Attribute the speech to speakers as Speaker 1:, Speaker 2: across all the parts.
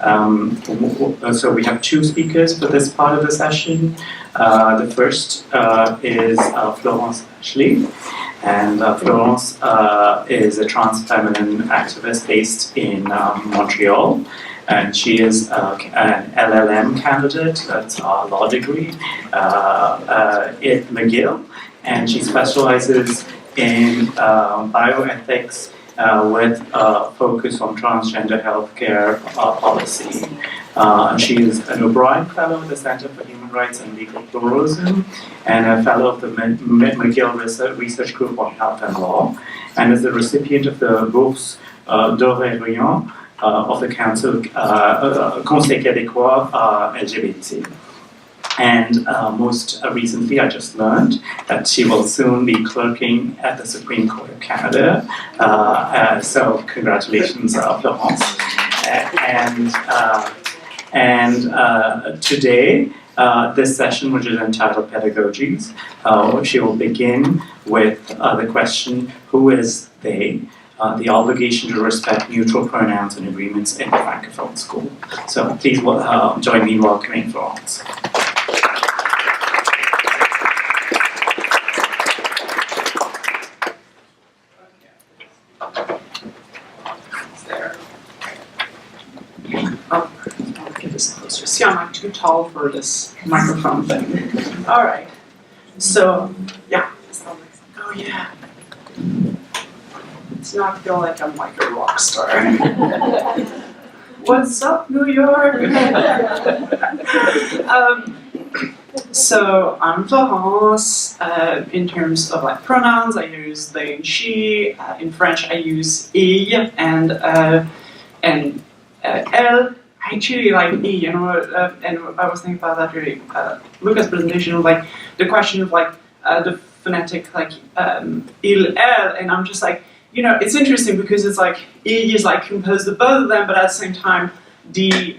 Speaker 1: So we have two speakers for this part of the session. The first is Florence Ashley. And Florence is a trans feminine activist based in Montreal. And she is an LLM candidate, that's a law degree, at McGill. And she specializes in bioethics with a focus on transgender healthcare policy. She is an O'Brien Fellow at the Center for Human Rights and Legal Pluralism, and a Fellow of the McGill Research Group on Health and Law, and is the recipient of the Bourse d'Orient of the Council Conseil québécois LGBT. And most recently, I just learned that she will soon be clerking at the Supreme Court of Canada. So congratulations, Florence. Today, this session, which is entitled Pedagogies, she will begin with the question, who is they? The obligation to respect neutral pronouns and agreements in the Francophone school. So please join me in welcoming Florence.
Speaker 2: See, I'm like too tall for this microphone thing. All right. So, yeah. Oh, yeah. It's not feel like I'm like a rock star. What's up, New York? So I'm Florence. In terms of like pronouns, I use they and she. In French, I use est-ille and elle. I actually like e, you know, and I was thinking about that during Lucas' presentation, like the question of like the phonetic like il, elle, and I'm just like, you know, it's interesting because it's like e is like composed of both of them, but at the same time, the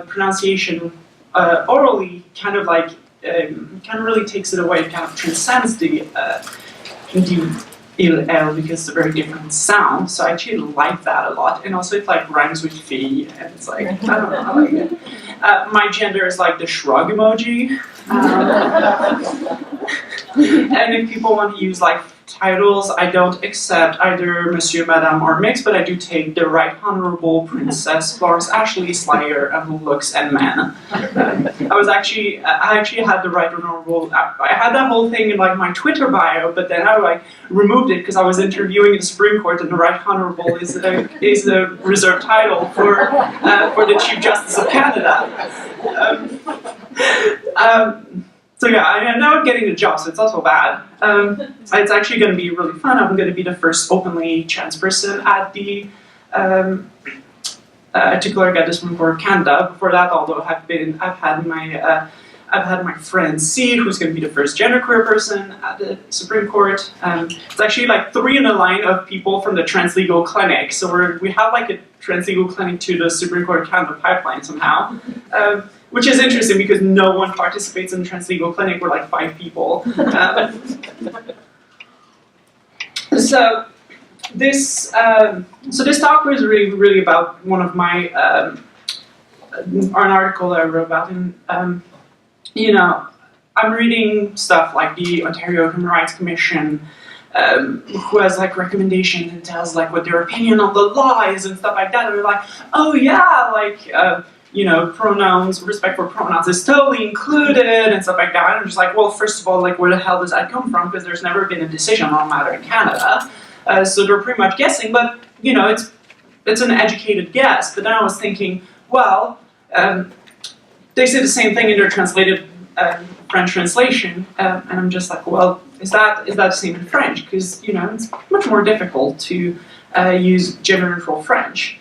Speaker 2: pronunciation orally kind of like kind of really takes it away. It kind of transcends the il, elle, because it's a very different sound. So I actually like that a lot. And also it like rhymes with fee, and it's like, I don't know, I like it. My gender is like the shrug emoji. And if people want to use like titles, I don't accept either Monsieur, Madame, or mixed, but I do take the Right Honorable Princess Florence Ashley, Slayer of Looks and Man. I actually had the Right Honorable, I had that whole thing in like my Twitter bio, but then I like removed it because I was interviewing the Supreme Court, and the Right Honorable is a reserved title for the Chief Justice of Canada. So yeah, I know I'm getting a job, so it's also bad. It's actually going to be really fun. I'm going to be the first openly trans person at the to clerk at the Supreme Court of Canada. Before that, although I've had my friend C, who's going to be the first genderqueer person at the Supreme Court. It's actually like 3 in a line of people from the Trans Legal Clinic. So we have like a Trans Legal Clinic to the Supreme Court of Canada pipeline somehow. Which is interesting because no one participates in the Trans Legal Clinic. We're like 5 people. So this talk was really about one of my an article that I wrote about. And you know, I'm reading stuff like the Ontario Human Rights Commission, who has like recommendations and tells like what their opinion on the law is and stuff like that. And we're like, oh yeah, like. You know, pronouns, respect for pronouns is totally included and stuff like that. And I'm just like, well, first of all, like, where the hell does that come from? Because there's never been a decision on the matter in Canada. So they're pretty much guessing, but, you know, it's an educated guess. But then I was thinking, well, they say the same thing in their translated French translation. And I'm just like, well, is that the same in French? Because, you know, it's much more difficult to use gender-neutral French.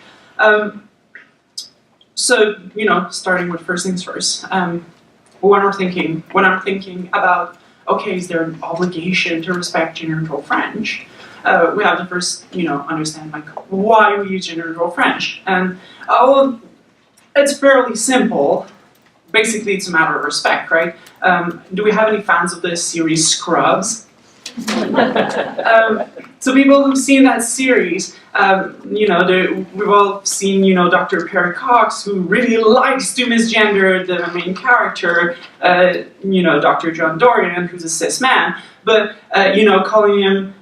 Speaker 2: So, you know, starting with first things first, when I'm thinking about, okay, is there an obligation to respect gender-neutral French? We have to first, you know, understand like why we use gender-neutral French. And it's fairly simple. Basically, it's a matter of respect, right? Do we have any fans of the series Scrubs? So people who've seen that series, you know, we've all seen, you know, Dr. Perry Cox, who really likes to misgender the main character, you know, Dr. John Dorian, who's a cis man, but, you know, calling him,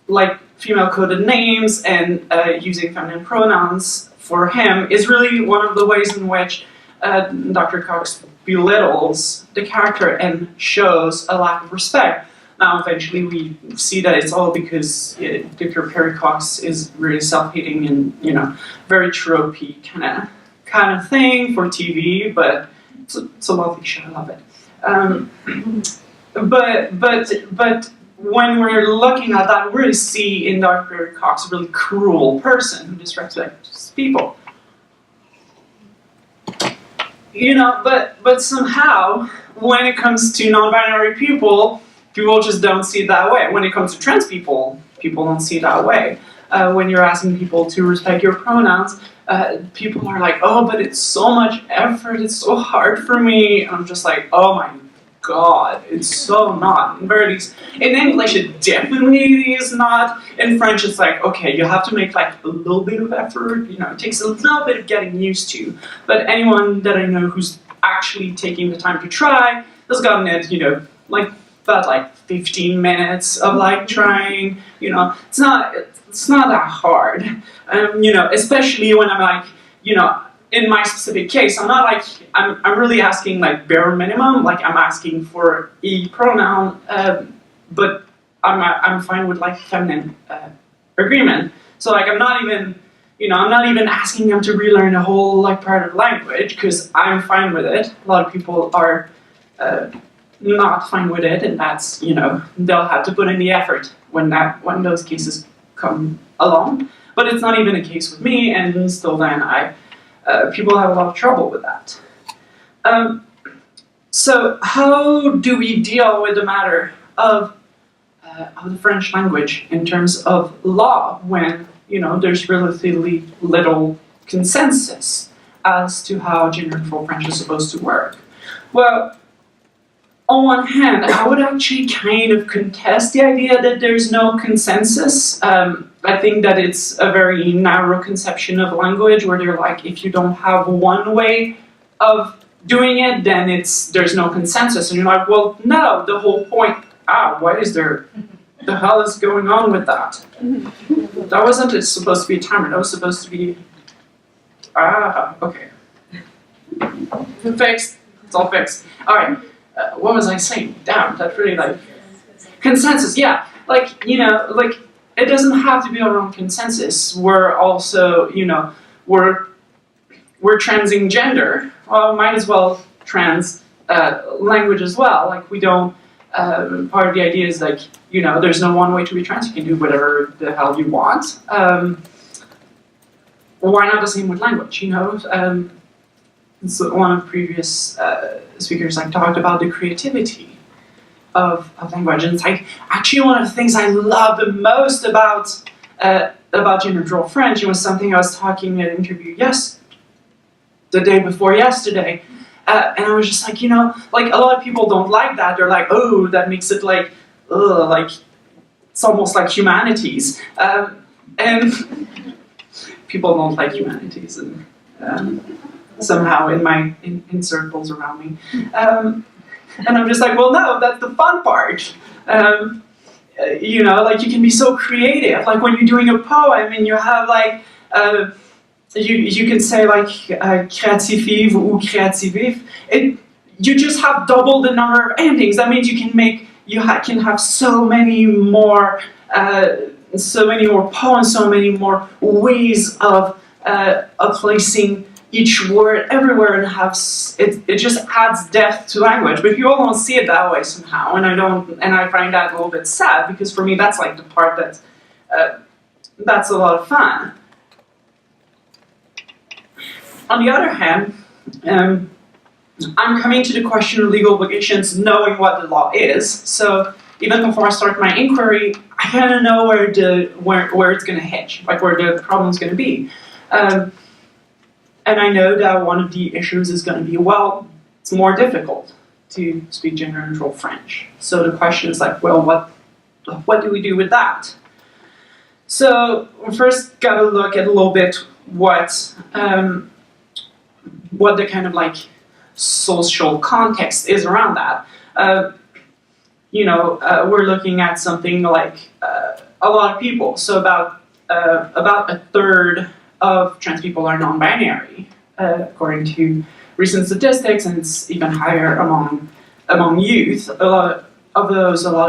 Speaker 2: like, female-coded names and using feminine pronouns for him is really one of the ways in which Dr. Cox belittles the character and shows a lack of respect. Now, eventually, we see that it's all because Dr. Perry Cox is really self-hating and, you know, very tropey kind of thing for TV, but it's a lovely show. I love it. But when we're looking at that, we really see in Dr. Perry Cox a really cruel person who disrespects people. You know, but somehow, when it comes to non-binary people just don't see it that way. When it comes to trans people, people don't see it that way. When you're asking people to respect your pronouns, people are like, oh, but it's so much effort, it's so hard for me. And I'm just like, oh my God, it's so not. In English, it definitely is not. In French, it's like, okay, you have to make like a little bit of effort, you know, it takes a little bit of getting used to. But anyone that I know who's actually taking the time to try has gotten it, you know, like about like 15 minutes of like trying, you know, it's not that hard, you know, especially when I'm like, you know, in my specific case, I'm not like, I'm really asking like bare minimum, like I'm asking for e pronoun, but I'm fine with like feminine agreement. So like I'm not even, you know, I'm not even asking them to relearn a whole like part of language because I'm fine with it. A lot of people are not fine with it, and that's, you know, they'll have to put in the effort when those cases come along. But it's not even a case with me, and still then people have a lot of trouble with that. So how do we deal with the matter of the French language in terms of law when, you know, there's relatively little consensus as to how gender-neutral French is supposed to work? Well, on one hand, I would actually kind of contest the idea that there's no consensus. I think that it's a very narrow conception of language where they're like, if you don't have one way of doing it, then there's no consensus. And you're like, well, no, the whole point, what is there, the hell is going on with that? That wasn't supposed to be a timer, that was supposed to be, okay. Fixed, it's all fixed. All right. What was I saying? Damn, that's really like consensus. Yeah, like, you know, like it doesn't have to be around consensus. We're also, you know, we're transing gender. Well, might as well trans language as well. Like we don't. Part of the idea is like, you know, there's no one way to be trans. You can do whatever the hell you want. Why not the same with language? You know. So one of the previous speakers like talked about the creativity of language, and it's like actually one of the things I love the most about gender-neutral French. It was something I was talking in an interview the day before yesterday, and I was just like, you know, like a lot of people don't like that. They're like, oh, that makes it like it's almost like humanities, and people don't like humanities, and somehow in circles around me, and I'm just like, well, no, that's the fun part. You know, like you can be so creative. Like when you're doing a poem and you have like you can say like créatif ou créativif. You just have double the number of endings. That means you can have so many more poems, so many more ways of placing each word everywhere, and it just adds depth to language. But people don't see it that way somehow, and I find that a little bit sad, because for me that's like the part that's a lot of fun. On the other hand, I'm coming to the question of legal obligations knowing what the law is. So even before I start my inquiry, I kind of know where it's going to hitch, like where the problem's going to be. And I know that one of the issues is going to be, well, it's more difficult to speak gender-neutral French. So the question is like, well, what what do we do with that? So we first got to look at a little bit what the kind of like social context is around that. We're looking at something like a lot of people. So about a third of trans people are non-binary, according to recent statistics, and it's even higher among youth. A lot of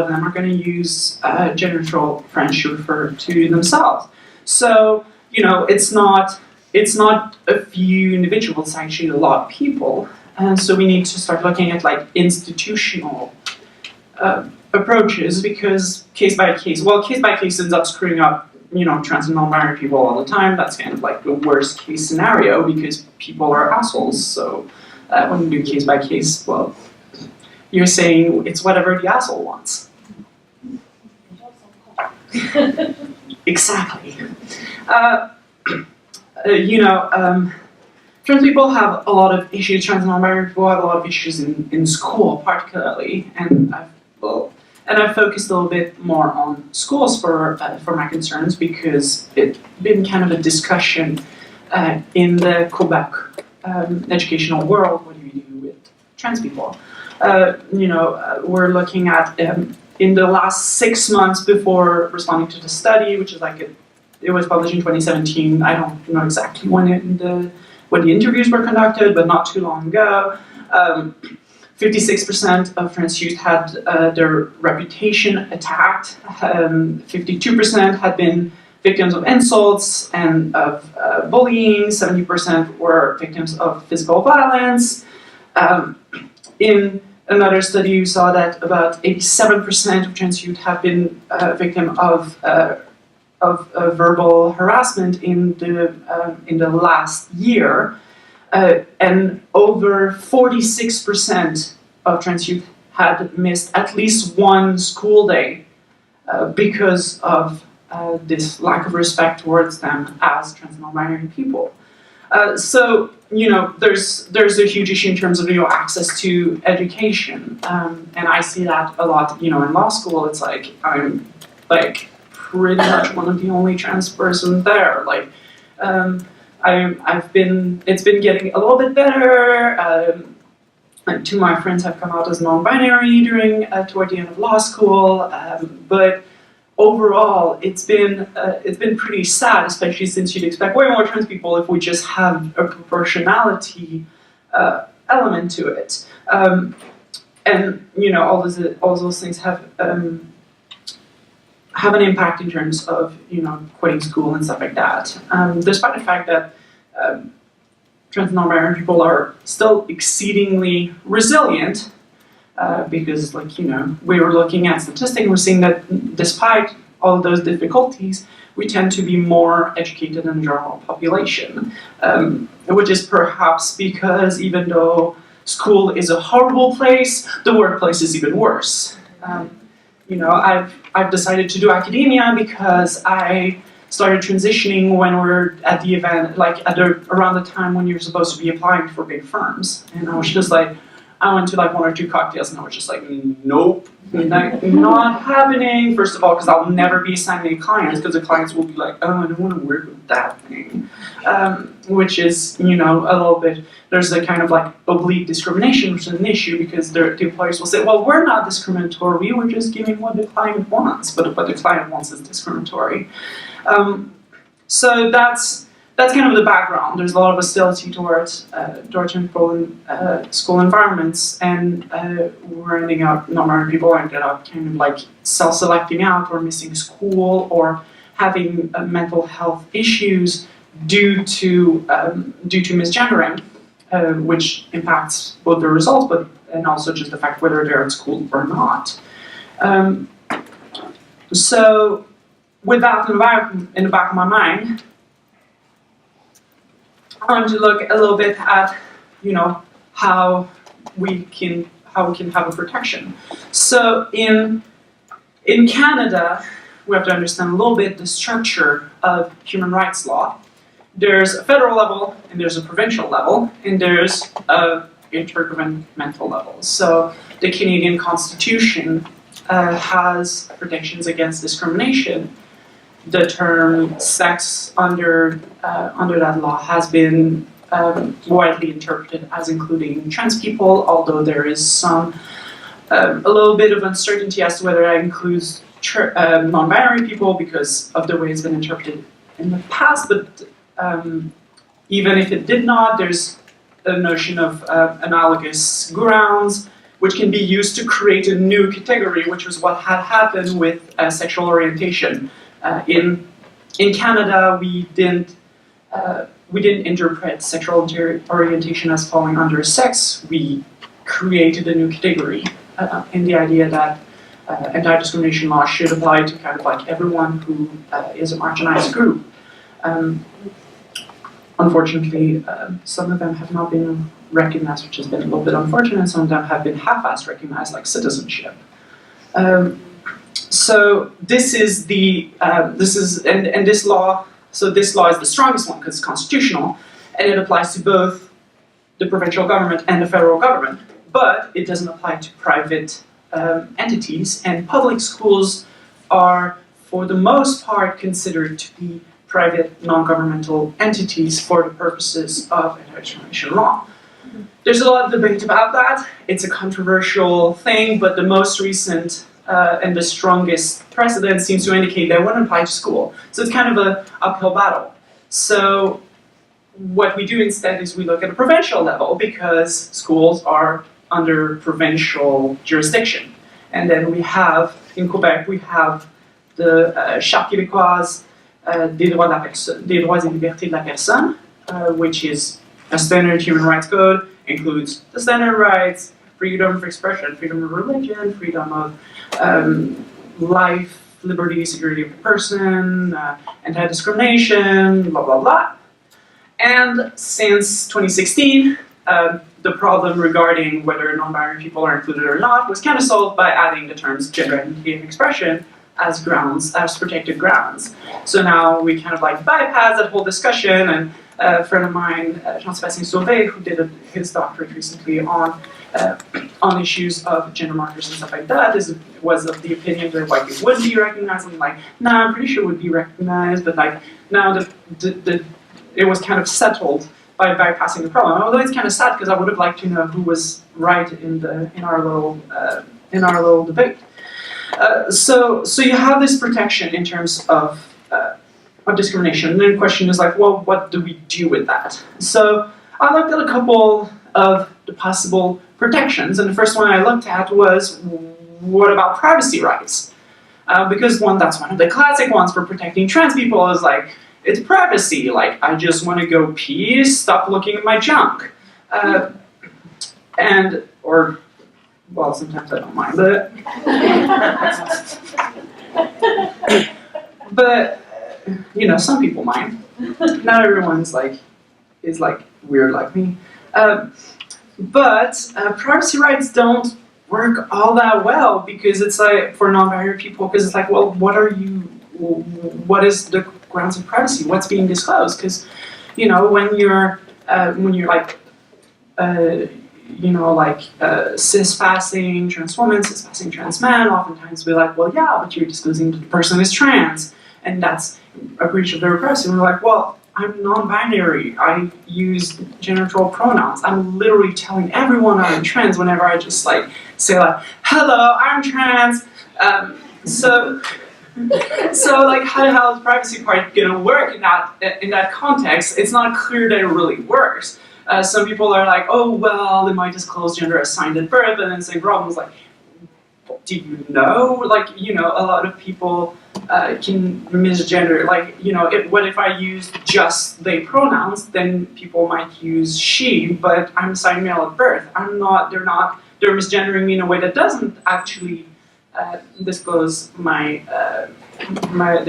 Speaker 2: them are going to use gender-neutral French to refer to themselves. So it's not a few individuals, it's actually a lot of people, and so we need to start looking at like institutional approaches, because case by case ends up screwing up trans and non-binary people all the time. That's kind of like the worst case scenario, because people are assholes. So when you do case by case, well, you're saying it's whatever the asshole wants. Exactly. Trans people have a lot of issues. Trans and non-binary people have a lot of issues in school, particularly, and I've focused a little bit more on schools for my concerns, because it's been kind of a discussion in the Quebec educational world. What do we do with trans people? We're looking at in the last 6 months before responding to the study, which is like it was published in 2017. I don't know exactly when the interviews were conducted, but not too long ago. 56% of trans youth had their reputation attacked. 52% had been victims of insults and of bullying. 70% were victims of physical violence. In another study, we saw that about 87% of trans youth have been victim of verbal harassment in the last year. And over 46% of trans youth had missed at least one school day because of this lack of respect towards them as trans and non-binary people. So there's a huge issue in terms of access to education, and I see that a lot. In law school, it's like I'm like pretty much one of the only trans persons there. Like. It's been getting a little bit better. Two of my friends have come out as non-binary toward the end of law school, but overall it's been pretty sad, especially since you'd expect way more trans people if we just have a proportionality element to it, and all those things have an impact in terms of quitting school and stuff like that. Despite the fact that trans and non-binary people are still exceedingly resilient, because we were looking at statistics, and we're seeing that despite all of those difficulties, we tend to be more educated than the general population, which is perhaps because even though school is a horrible place, the workplace is even worse. I've decided to do academia because I started transitioning when we're at the event, like around the time when you're supposed to be applying for big firms. And I was just like, I went to like 1 or 2 cocktails and I was just like, nope, not happening. First of all, because I'll never be assigned any clients, because the clients will be like, oh, I don't want to work with that thing. Which is, a little bit, there's a kind of like oblique discrimination, which is an issue, because the employers will say, well, we're not discriminatory, we're just giving what the client wants, but what the client wants is discriminatory. So that's kind of the background. There's a lot of hostility towards people in school environments, and non-binary people ended up kind of like self-selecting out, or missing school, or having mental health issues due to misgendering, which impacts both the results, and also just the fact whether they're at school or not. So with that in the back of my mind, I want to look a little bit at, how we can have a protection. So in Canada, we have to understand a little bit the structure of human rights law. There's a federal level, and there's a provincial level, and there's a intergovernmental level. So the Canadian Constitution has protections against discrimination. The term sex under that law has been widely interpreted as including trans people, although there is some a little bit of uncertainty as to whether that includes non-binary people because of the way it's been interpreted in the past. But even if it did not, there's a notion of analogous grounds, which can be used to create a new category, which was what had happened with sexual orientation. In Canada, we didn't interpret sexual orientation as falling under sex. We created a new category in the idea that anti-discrimination law should apply to kind of like everyone who is a marginalized group. Unfortunately, some of them have not been recognized, which has been a little bit unfortunate. Some of them have been half-assed recognized, like citizenship. So this is this law. So this law is the strongest one because it's constitutional, and it applies to both the provincial government and the federal government. But it doesn't apply to private entities, and public schools are, for the most part, considered to be private non-governmental entities for the purposes of anti-discrimination law. There's a lot of debate about that. It's a controversial thing, but the most recent and the strongest precedent seems to indicate that it wouldn't apply to school. So it's kind of an uphill battle. So what we do instead is we look at a provincial level because schools are under provincial jurisdiction. And then we have, in Quebec, we have the Charte québécoise des droits et libertés de la personne, which is a standard human rights code, includes the standard rights, freedom of expression, freedom of religion, freedom of life, liberty, security of the person, anti-discrimination, blah, blah, blah. And since 2016, the problem regarding whether non-binary people are included or not was kind of solved by adding the terms gender identity and expression as grounds, as protected grounds. So now we kind of like bypass that whole discussion, and a friend of mine, Jean-Sébastien Sauvé, who did his doctorate recently on issues of gender markers and stuff like that, was of the opinion that like it would be recognized. I'm like, nah, I'm pretty sure it would be recognized, but like now it was kind of settled by bypassing the problem. Although it's kind of sad because I would have liked to know who was right in our little debate. So you have this protection in terms of discrimination, and then the question is like, well, what do we do with that? So I looked at a couple of the possible protections, and the first one I looked at was, what about privacy rights? Because that's one of the classic ones for protecting trans people is like, it's privacy, like I just want to go pee, stop looking at my junk. Well, sometimes I don't mind, but you know, some people mind. Not everyone's is weird like me. But privacy rights don't work all that well because it's like for non-binary people, because it's like, well, what is the grounds of privacy? What's being disclosed? Because you know, when you're cis-passing trans woman, cis-passing trans man, oftentimes we're like, well, yeah, but you're disclosing that the person is trans, and that's a breach of their privacy. And we're like, well, I'm non-binary. I use gender-neutral pronouns. I'm literally telling everyone I'm trans whenever I just say hello, I'm trans. So how the hell is the privacy part gonna work in that context? It's not clear that it really works. Some people are like, oh, well, they might disclose gender assigned at birth, and then same problem is like, do you know? Like, you know, a lot of people can misgender. Like, you know, what if I use just they pronouns? Then people might use she, but I'm assigned male at birth. They're misgendering me in a way that doesn't actually disclose the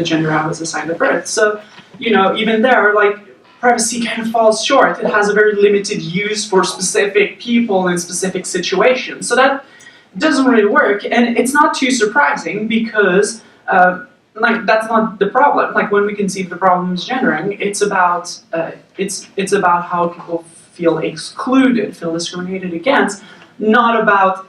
Speaker 2: gender I was assigned at birth. So, you know, even there, like, privacy kind of falls short. It has a very limited use for specific people in specific situations. So that doesn't really work, and it's not too surprising because that's not the problem. Like when we conceive the problem is gendering, it's about how people feel excluded, feel discriminated against, not about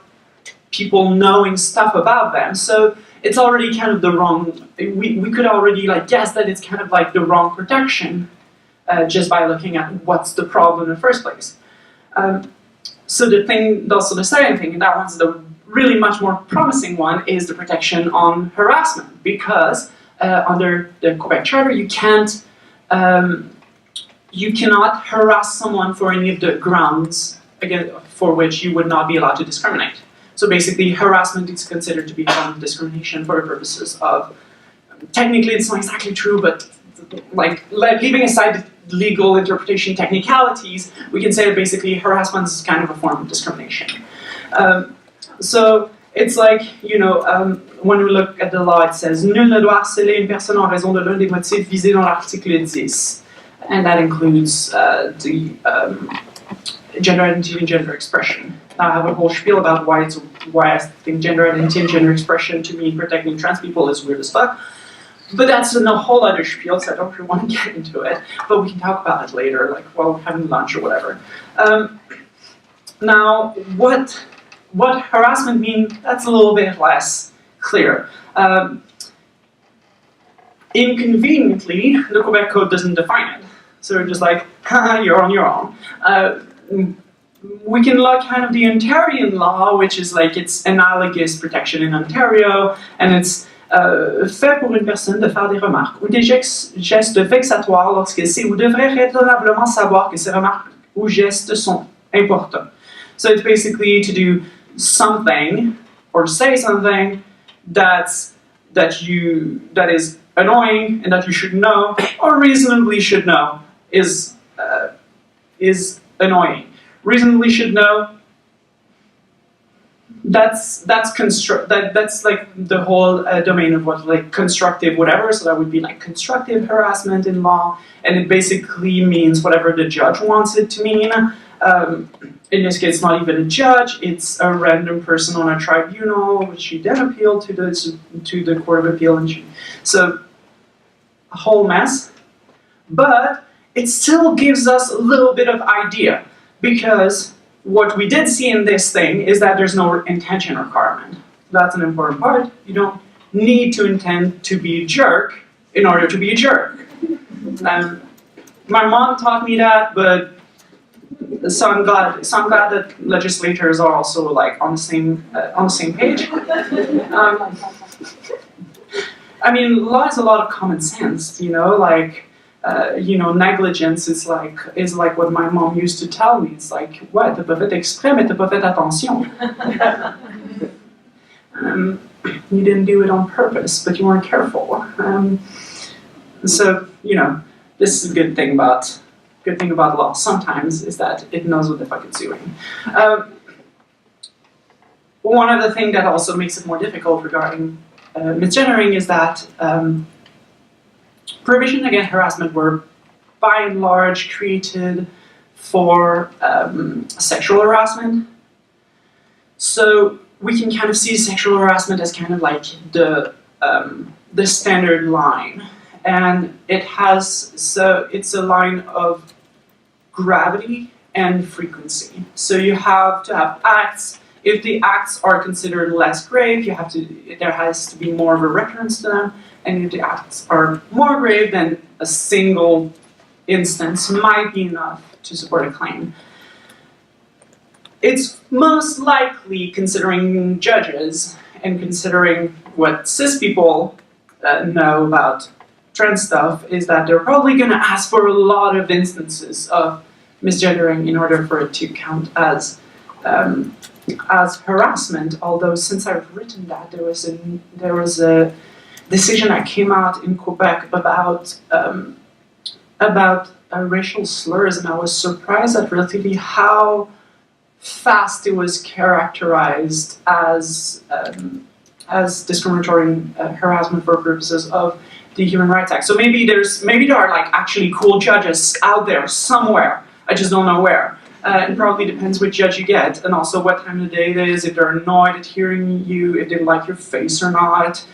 Speaker 2: people knowing stuff about them. So it's already kind of the wrong, we could already like guess that it's kind of like the wrong protection just by looking at what's the problem in the first place. So also the second thing, and that one's the really much more promising one, is the protection on harassment, because under the Quebec Charter you cannot harass someone for any of the grounds again, for which you would not be allowed to discriminate. So basically, harassment is considered to be form of discrimination for the purposes of, technically it's not exactly true, but like leaving aside the legal interpretation technicalities, we can say that basically harassment is kind of a form of discrimination. So it's like, you know, when we look at the law, it says nul ne doit harceler une personne en raison de l'un des motifs visés dans l'article 10. And that includes the gender identity and gender expression. Now I have a whole spiel about why I think gender identity and gender expression to me protecting trans people is weird as fuck. But that's a whole other spiel, so I don't really want to get into it. But we can talk about it later, like while we're having lunch or whatever. Now, what harassment means, that's a little bit less clear. Inconveniently, the Quebec Code doesn't define it. So we're just like, haha, you're on your own. We can look kind of the Ontarian law, which is like its analogous protection in Ontario, and it's fait pour une personne de faire des remarques ou des gestes vexatoires lorsqu'elle sait ou devrait raisonnablement savoir que ces remarques ou gestes sont importants. So it's basically to do something or say something that is annoying and that you should know or reasonably should know is annoying. Reasonably should know. That's like the whole domain of what like constructive whatever. So that would be like constructive harassment in law, and it basically means whatever the judge wants it to mean. In this case, not even a judge; it's a random person on a tribunal, which she then appealed to the Court of Appeal, and so a whole mess. But it still gives us a little bit of idea, because what we did see in this thing is that there's no intention requirement. That's an important part. You don't need to intend to be a jerk in order to be a jerk. My mom taught me that, but so I'm glad that legislators are also like on the same page. I mean, law is a lot of common sense, you know, like. Negligence is like what my mom used to tell me. It's like, ouais, t'as pas fait exprès, mais t'as pas fait attention. You didn't do it on purpose, but you weren't careful. So, you know, this is a good thing about law sometimes is that it knows what the fuck it's doing. One other thing that also makes it more difficult regarding misgendering is that prohibitions against harassment were, by and large, created for sexual harassment. So we can kind of see sexual harassment as kind of like the standard line, and it's a line of gravity and frequency. So you have to have acts. If the acts are considered less grave, there has to be more of a recurrence to them. And if the acts are more grave, then a single instance might be enough to support a claim. It's most likely, considering judges and considering what cis people know about trans stuff, is that they're probably going to ask for a lot of instances of misgendering in order for it to count as harassment. Although since I've written that, there was a decision that came out in Quebec about racial slurs, and I was surprised at relatively how fast it was characterized as discriminatory harassment for purposes of the Human Rights Act. So maybe there are like actually cool judges out there somewhere. I just don't know where. It probably depends which judge you get, and also what time of the day it is, if they're annoyed at hearing you, if they like your face or not.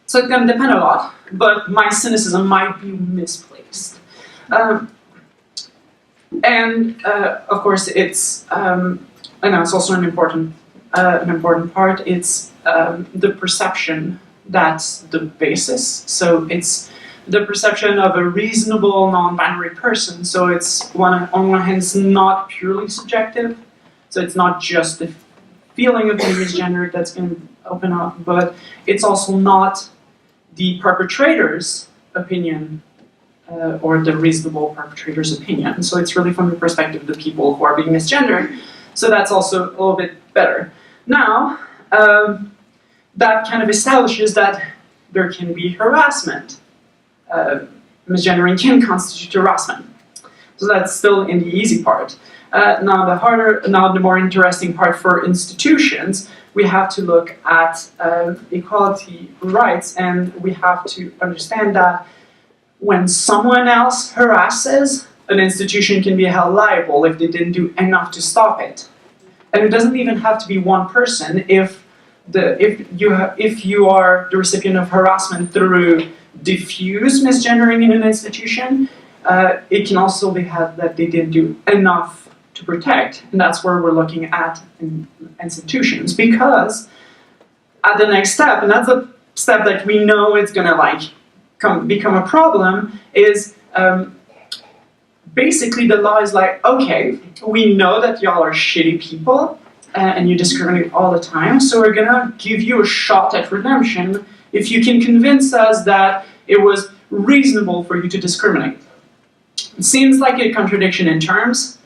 Speaker 2: So it's going to depend a lot, but my cynicism might be misplaced. And of course, it's and that's also an important part. It's the perception that's the basis. So it's the perception of a reasonable non-binary person. So it's on one hand, it's not purely subjective. So it's not just the feeling of being misgendered that's going to open up, but it's also not the perpetrator's opinion or the reasonable perpetrator's opinion. So it's really from the perspective of the people who are being misgendered. So that's also a little bit better. Now, that kind of establishes that there can be harassment. Misgendering can constitute harassment. So that's still in the easy part. Now the more interesting part for institutions, we have to look at equality rights, and we have to understand that when someone else harasses, an institution can be held liable if they didn't do enough to stop it. And it doesn't even have to be one person. If you are the recipient of harassment through diffuse misgendering in an institution, it can also be had that they didn't do enough to protect, and that's where we're looking at in institutions, because at the next step, and that's a step that we know it's going to become a problem, is basically the law is like, okay, we know that y'all are shitty people and you discriminate all the time, so we're going to give you a shot at redemption if you can convince us that it was reasonable for you to discriminate. It seems like a contradiction in terms,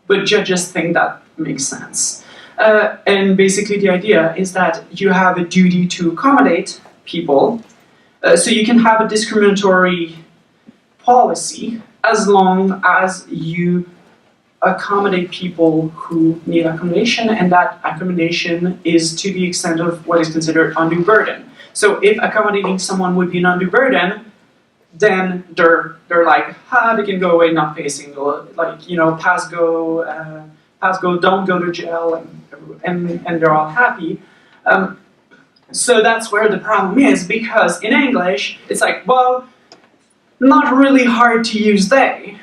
Speaker 2: but judges think that makes sense. And basically the idea is that you have a duty to accommodate people, so you can have a discriminatory policy as long as you accommodate people who need accommodation, and that accommodation is to the extent of what is considered undue burden. So if accommodating someone would be an undue burden, then they're like, they can go away, not pay a single, like, you know, pass go, don't go to jail, and they're all happy. So that's where the problem is, because in English, it's like, well, not really hard to use they.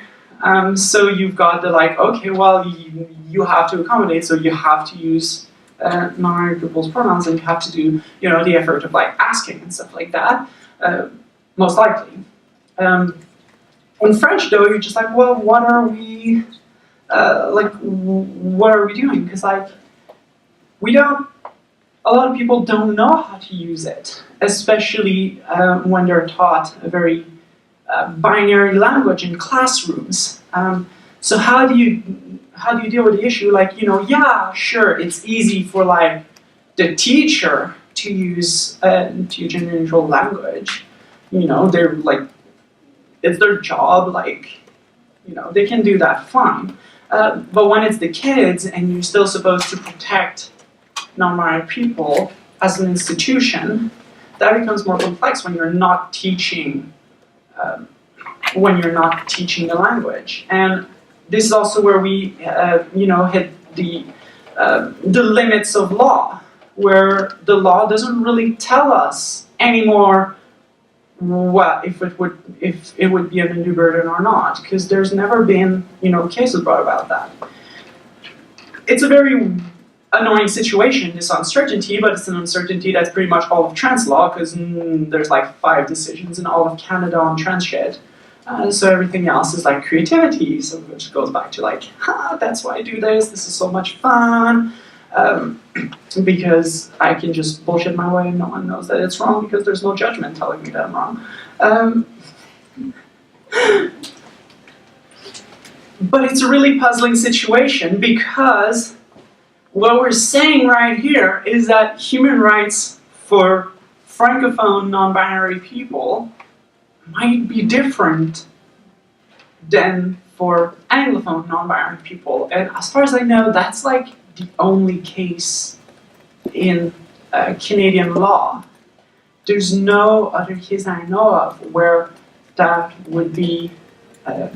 Speaker 2: So you've got the like, okay, well, you have to accommodate, so you have to use non-binary people's pronouns, and you have to do, you know, the effort of like asking and stuff like that, most likely. In French, though, you're just like, well, what are we doing? Because like, a lot of people don't know how to use it, especially when they're taught a very binary language in classrooms. So how do you deal with the issue? Like, you know, yeah, sure, it's easy for like the teacher to use gender neutral language. You know, they're like, it's their job. Like, you know, they can do that fine. But when it's the kids and you're still supposed to protect non-binary people as an institution, that becomes more complex when you're not teaching. When you're not teaching the language, and this is also where we, you know, hit the limits of law, where the law doesn't really tell us anymore what if it would be an undue burden or not, because there's never been, you know, cases brought about that. It's a very annoying situation, this uncertainty, but it's an uncertainty that's pretty much all of trans law, because there's like 5 decisions in all of Canada on trans shit. So everything else is like creativity, so which goes back to like, that's why I do this is so much fun, because I can just bullshit my way and no one knows that it's wrong because there's no judgment telling me that I'm wrong. But it's a really puzzling situation, because what we're saying right here is that human rights for Francophone non-binary people might be different than for Anglophone non-binary people. And as far as I know, that's like the only case in Canadian law. There's no other case I know of where that would be a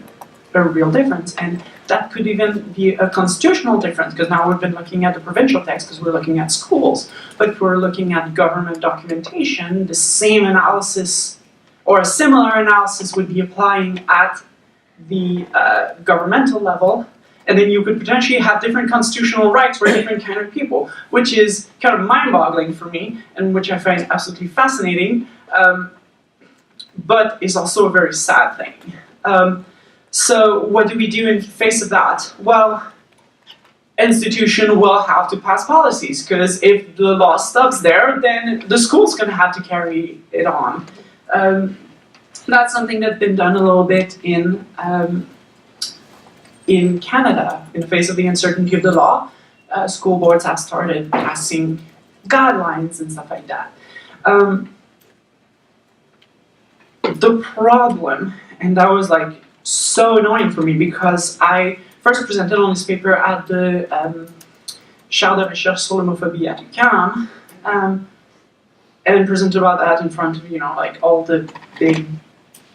Speaker 2: real difference. And that could even be a constitutional difference, because now we've been looking at the provincial text because we're looking at schools. But if we're looking at government documentation, the same analysis or a similar analysis would be applying at the governmental level, And then you could potentially have different constitutional rights for different kind of people, which is kind of mind-boggling for me, and which I find absolutely fascinating, but is also a very sad thing. So what do we do in face of that? Well, institution will have to pass policies, because if the law stops there, then the school's going to have to carry it on. That's something that's been done a little bit in Canada. In the face of the uncertainty of the law, school boards have started passing guidelines and stuff like that. The problem, and that was like so annoying for me, because I first presented on this paper at the Chaire de Recherche sur l'homophobie at UQAM, and presented about that in front of, like all the big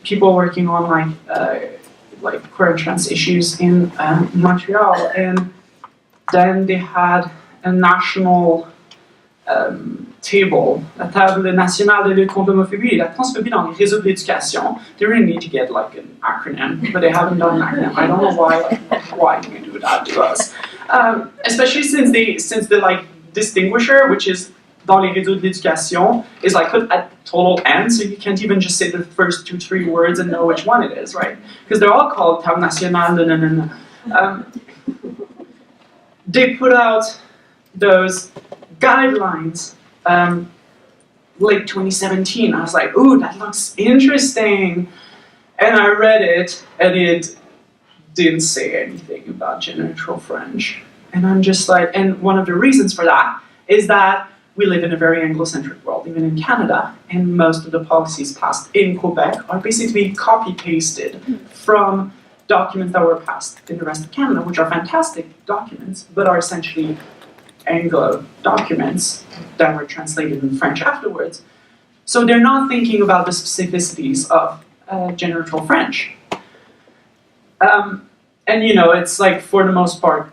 Speaker 2: people working on like queer and trans issues in Montreal. And then they had a national table, la table nationale de lutte contre l'homophobie et la transphobie dans les réseaux de l'éducation. They really need to get like an acronym, but they haven't done an acronym. I don't know why you do that to us. Especially since the like distinguisher, which is dans les réseaux de l'éducation, is like put at total end, so you can't even just say the first 2-3 words and know which one it is, right? Because they're all called table nationale, they put out those guidelines late 2017. I was like, ooh, that looks interesting. And I read it, and it didn't say anything about gender-neutral French. And I'm just like, and one of the reasons for that is that we live in a very Anglo-centric world, even in Canada, and most of the policies passed in Quebec are basically copy-pasted from documents that were passed in the rest of Canada, which are fantastic documents, but are essentially Anglo documents that were translated in French afterwards. So they're not thinking about the specificities of gender-neutral French. And it's like, for the most part,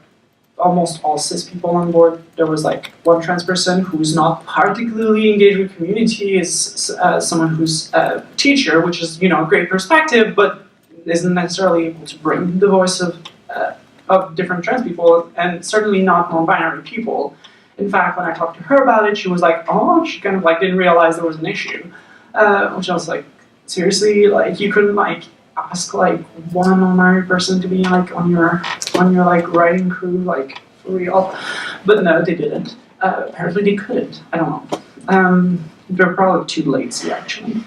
Speaker 2: almost all cis people on board. There was like one trans person who's not particularly engaged with community, is someone who's a teacher, which is, a great perspective, but isn't necessarily able to bring the voice of different trans people, and certainly not non-binary people. In fact, when I talked to her about it, she was like, oh, she kind of like didn't realize there was an issue, which I was like, seriously, like you couldn't like ask like one non-binary person to be like on your like writing crew, like for real? But no, they didn't. Apparently they couldn't. I don't know. They're probably too lazy actually.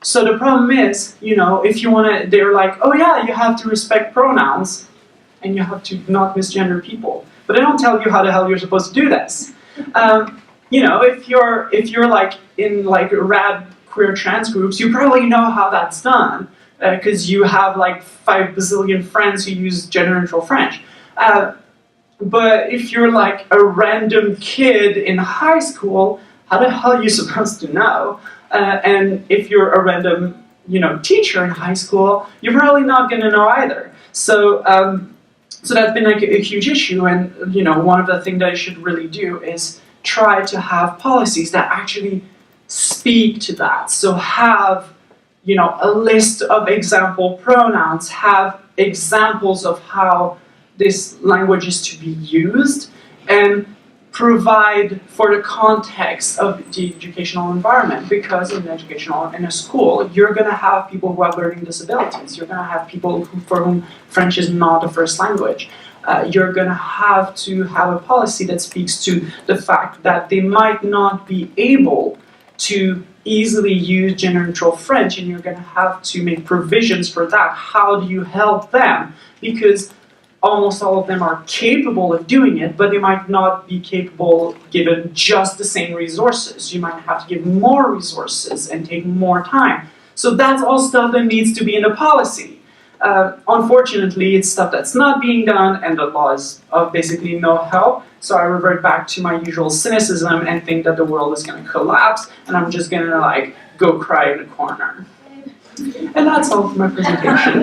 Speaker 2: So the problem is, if you want to, they're like, oh yeah, you have to respect pronouns, and you have to not misgender people. But they don't tell you how the hell you're supposed to do this. If you're like in like rad queer trans groups, you probably know how that's done, because you have like 5 bazillion friends who use gender-neutral French. But if you're like a random kid in high school, how the hell are you supposed to know? And if you're a random, teacher in high school, you're probably not going to know either. So, so that's been like a huge issue. And one of the things that I should really do is try to have policies that actually speak to that. So have, a list of example pronouns, have examples of how this language is to be used, and provide for the context of the educational environment, because in a school, you're going to have people who have learning disabilities. You're going to have people for whom French is not a first language. You're going to have a policy that speaks to the fact that they might not be able to easily use gender-neutral French, and you're going to have to make provisions for that. How do you help them? Because almost all of them are capable of doing it, but they might not be capable given just the same resources. You might have to give more resources and take more time. So that's all stuff that needs to be in the policy. Unfortunately, it's stuff that's not being done, and the law is of basically no help. So I revert back to my usual cynicism and think that the world is going to collapse, and I'm just going to like go cry in a corner. And that's all for my presentation.